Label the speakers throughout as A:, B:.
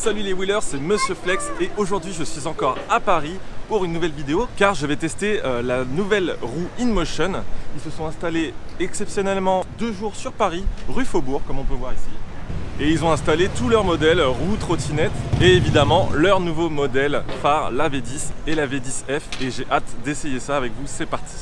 A: Salut les wheelers, c'est Monsieur Flex et aujourd'hui je suis encore à Paris pour une nouvelle vidéo car je vais tester la nouvelle roue InMotion. Ils se sont installés exceptionnellement 2 jours sur Paris, rue Faubourg comme on peut voir ici. Et ils ont installé tous leurs modèles roues, trottinettes et évidemment leur nouveau modèle phare, la V10 et la V10F, et j'ai hâte d'essayer ça avec vous, c'est parti.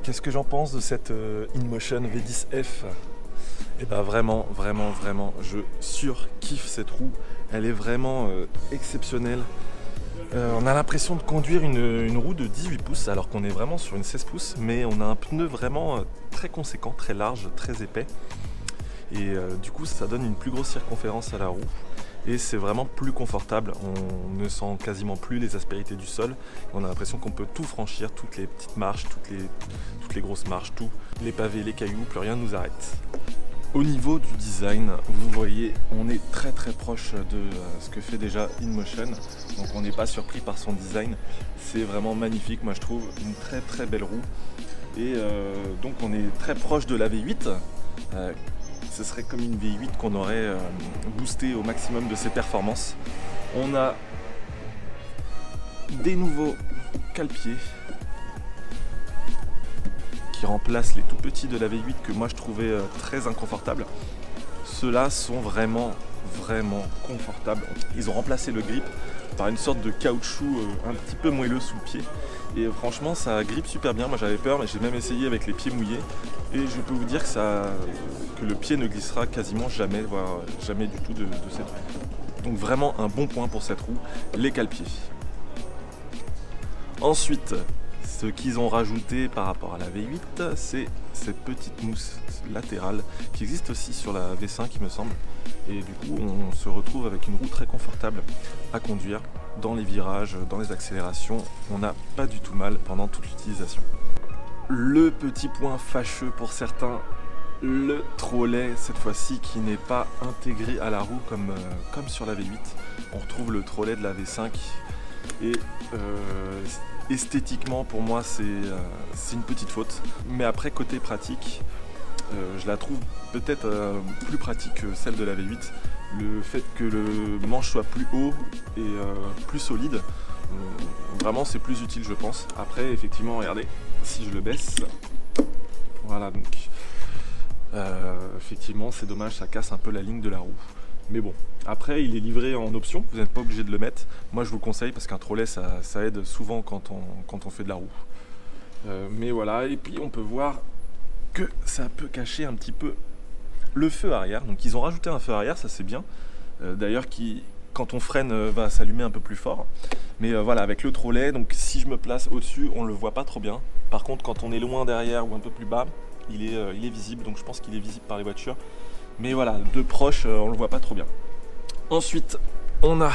A: Qu'est-ce que j'en pense de cette InMotion V10F? Et bah vraiment, je surkiffe cette roue. Elle est vraiment exceptionnelle. On a l'impression de conduire une roue de 18 pouces alors qu'on est vraiment sur une 16 pouces, mais on a un pneu vraiment très conséquent, très large, très épais. Et du coup ça donne une plus grosse circonférence à la roue. Et c'est vraiment plus confortable, on ne sent quasiment plus les aspérités du sol. On a l'impression qu'on peut tout franchir, toutes les petites marches, toutes les grosses marches, tout. Les pavés, les cailloux, plus rien ne nous arrête. Au niveau du design, vous voyez, on est très proche de ce que fait déjà InMotion. Donc on n'est pas surpris par son design. C'est vraiment magnifique, moi je trouve, une très belle roue. Et donc on est très proche de la V8. Ce serait comme une V8 qu'on aurait boosté au maximum de ses performances. On a des nouveaux cale-pieds qui remplacent les tout petits de la V8 que moi je trouvais très inconfortables. Ceux-là sont vraiment confortables. Ils ont remplacé le grip par une sorte de caoutchouc un petit peu moelleux sous le pied. Et franchement ça grippe super bien, moi j'avais peur mais j'ai même essayé avec les pieds mouillés et je peux vous dire que le pied ne glissera quasiment jamais, voire jamais du tout de cette roue. Donc vraiment un bon point pour cette roue, les cale-pieds. Ensuite, ce qu'ils ont rajouté par rapport à la V8, c'est cette petite mousse latérale qui existe aussi sur la V5 il me semble. Et du coup on se retrouve avec une roue très confortable à conduire. Dans les virages, dans les accélérations, on n'a pas du tout mal pendant toute l'utilisation. Le petit point fâcheux pour certains, le trollet cette fois-ci qui n'est pas intégré à la roue comme sur la V8. On retrouve le trollet de la V5 et esthétiquement pour moi c'est une petite faute. Mais après côté pratique, je la trouve peut-être plus pratique que celle de la V8. Le fait que le manche soit plus haut et plus solide, vraiment c'est plus utile je pense. Après effectivement regardez, si je le baisse, voilà donc effectivement c'est dommage, ça casse un peu la ligne de la roue. Mais bon, après il est livré en option, vous n'êtes pas obligé de le mettre. Moi je vous conseille parce qu'un trollet ça aide souvent quand on fait de la roue. Mais voilà, et puis on peut voir que ça peut cacher un petit peu le feu arrière. Donc ils ont rajouté un feu arrière, ça c'est bien. D'ailleurs qui, quand on freine, va s'allumer un peu plus fort. Mais voilà, avec le trollet, donc si je me place au-dessus, on ne le voit pas trop bien. Par contre, quand on est loin derrière ou un peu plus bas, il est visible. Donc je pense qu'il est visible par les voitures. Mais voilà, de proche, on ne le voit pas trop bien. Ensuite, on a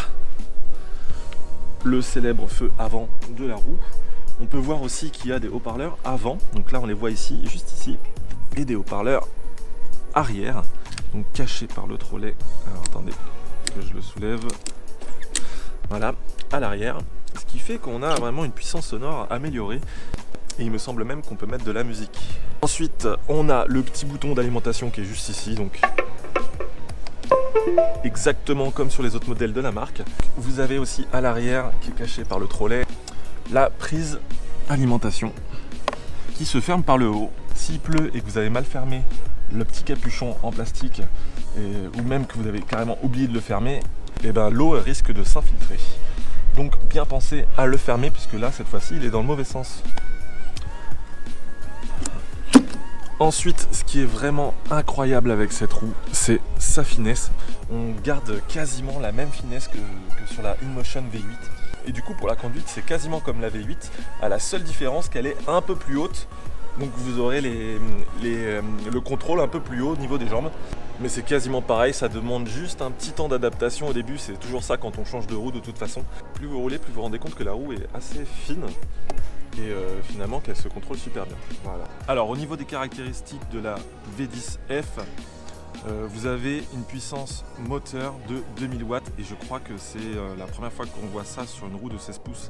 A: le célèbre feu avant de la roue. On peut voir aussi qu'il y a des haut-parleurs avant. Donc là, on les voit ici, juste ici. Et des haut-parleurs arrière, donc caché par le trollet. Alors attendez que je le soulève. Voilà, à l'arrière. Ce qui fait qu'on a vraiment une puissance sonore améliorée. Et il me semble même qu'on peut mettre de la musique. Ensuite, on a le petit bouton d'alimentation qui est juste ici, donc exactement comme sur les autres modèles de la marque. Vous avez aussi à l'arrière, qui est caché par le trolley, la prise alimentation qui se ferme par le haut. S'il pleut et que vous avez mal fermé le petit capuchon en plastique, ou même que vous avez carrément oublié de le fermer, et ben l'eau risque de s'infiltrer. Donc bien penser à le fermer, puisque là cette fois-ci il est dans le mauvais sens. Ensuite, ce qui est vraiment incroyable avec cette roue, c'est sa finesse. On garde quasiment la même finesse que sur la InMotion V8. Et du coup, pour la conduite, c'est quasiment comme la V8, à la seule différence qu'elle est un peu plus haute. Donc vous aurez le contrôle un peu plus haut au niveau des jambes. Mais c'est quasiment pareil, ça demande juste un petit temps d'adaptation au début. C'est toujours ça quand on change de roue de toute façon. Plus vous roulez, plus vous vous rendez compte que la roue est assez fine. Et finalement qu'elle se contrôle super bien. Voilà. Alors au niveau des caractéristiques de la V10F, vous avez une puissance moteur de 2000 watts et je crois que c'est la première fois qu'on voit ça sur une roue de 16 pouces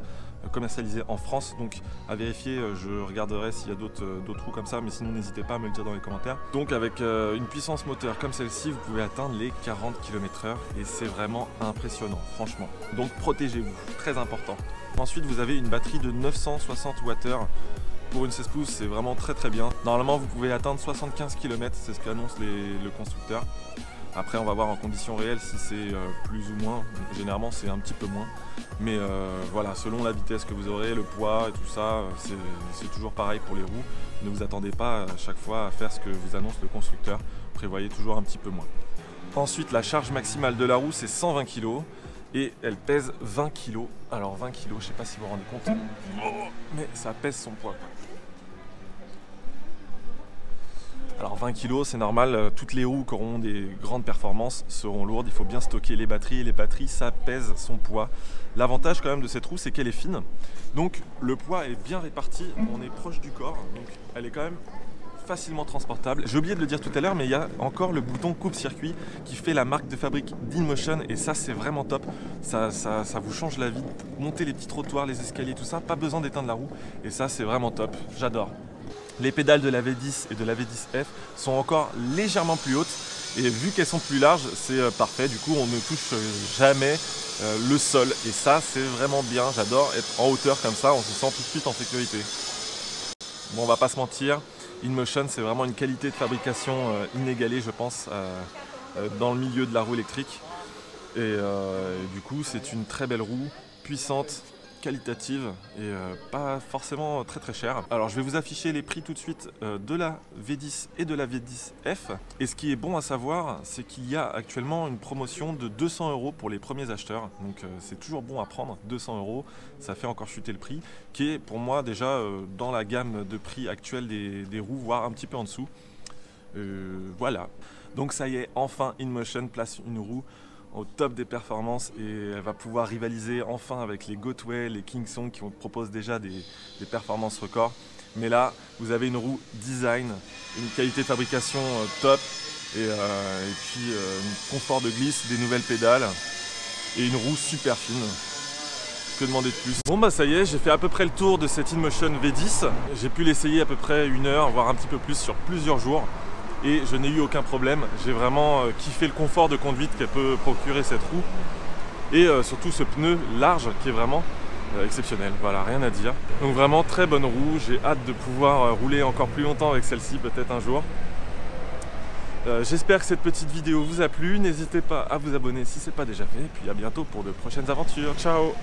A: commercialisée en France. Donc à vérifier, je regarderai s'il y a d'autres roues comme ça, mais sinon n'hésitez pas à me le dire dans les commentaires. Donc avec une puissance moteur comme celle-ci, vous pouvez atteindre les 40 km/h et c'est vraiment impressionnant, franchement. Donc protégez-vous, très important. Ensuite, vous avez une batterie de 960 Wh. Pour une 16 pouces, c'est vraiment très bien. Normalement, vous pouvez atteindre 75 km, c'est ce qu'annonce le constructeur. Après, on va voir en conditions réelles si c'est plus ou moins. Généralement, c'est un petit peu moins. Mais voilà, selon la vitesse que vous aurez, le poids et tout ça, c'est toujours pareil pour les roues. Ne vous attendez pas à chaque fois à faire ce que vous annonce le constructeur. Prévoyez toujours un petit peu moins. Ensuite, la charge maximale de la roue, c'est 120 kg. Et elle pèse 20 kg. Alors 20 kg, je ne sais pas si vous vous rendez compte, mais ça pèse son poids. Alors 20 kg, c'est normal, toutes les roues qui auront des grandes performances seront lourdes. Il faut bien stocker les batteries et les batteries, ça pèse son poids. L'avantage quand même de cette roue, c'est qu'elle est fine. Donc le poids est bien réparti, on est proche du corps, donc elle est quand même facilement transportable. J'ai oublié de le dire tout à l'heure, mais il y a encore le bouton coupe-circuit qui fait la marque de fabrique d'InMotion et ça c'est vraiment top. Ça vous change la vie. Monter les petits trottoirs, les escaliers, tout ça, pas besoin d'éteindre la roue et ça c'est vraiment top. J'adore. Les pédales de la V10 et de la V10F sont encore légèrement plus hautes et vu qu'elles sont plus larges, c'est parfait. Du coup, on ne touche jamais le sol et ça c'est vraiment bien. J'adore être en hauteur comme ça, on se sent tout de suite en sécurité. Bon, on va pas se mentir. InMotion, c'est vraiment une qualité de fabrication inégalée, je pense, dans le milieu de la roue électrique. Et du coup, c'est une très belle roue, puissante, qualitative et pas forcément très chère. Alors, je vais vous afficher les prix tout de suite de la V10 et de la V10F. Et ce qui est bon à savoir, c'est qu'il y a actuellement une promotion de 200 € pour les premiers acheteurs. Donc, c'est toujours bon à prendre, 200 €. Ça fait encore chuter le prix, qui est pour moi déjà dans la gamme de prix actuelle des roues, voire un petit peu en dessous. Voilà. Donc ça y est, enfin InMotion place une roue au top des performances et elle va pouvoir rivaliser enfin avec les Gotway, les Kingsong qui proposent déjà des performances records. Mais là, vous avez une roue design, une qualité de fabrication top et puis un confort de glisse, des nouvelles pédales et une roue super fine. Que demander de plus? Bon bah ça y est, j'ai fait à peu près le tour de cette InMotion V10. J'ai pu l'essayer à peu près 1 heure, voire un petit peu plus sur plusieurs jours. Et je n'ai eu aucun problème. J'ai vraiment kiffé le confort de conduite qu'elle peut procurer cette roue. Et surtout ce pneu large qui est vraiment exceptionnel. Voilà, rien à dire. Donc vraiment très bonne roue. J'ai hâte de pouvoir rouler encore plus longtemps avec celle-ci, peut-être un jour. J'espère que cette petite vidéo vous a plu. N'hésitez pas à vous abonner si ce n'est pas déjà fait. Et puis à bientôt pour de prochaines aventures. Ciao!